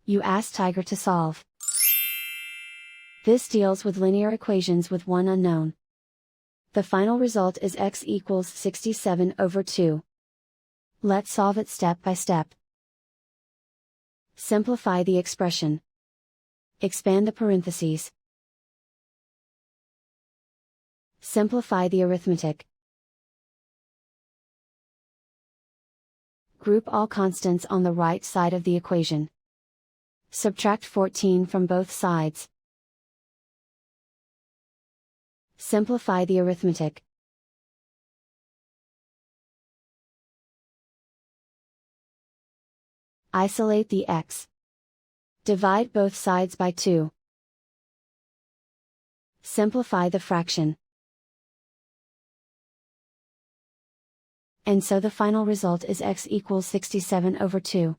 You ask Tiger to solve. This deals with linear equations with one unknown. The final result is x equals 67/2. Let's solve it step by step. Simplify the expression. Expand the parentheses. Simplify the arithmetic. Group all constants on the right side of the equation. Subtract 14 from both sides. Simplify the arithmetic. Isolate the x. Divide both sides by 2. Simplify the fraction. And so the final result is x equals 67/2.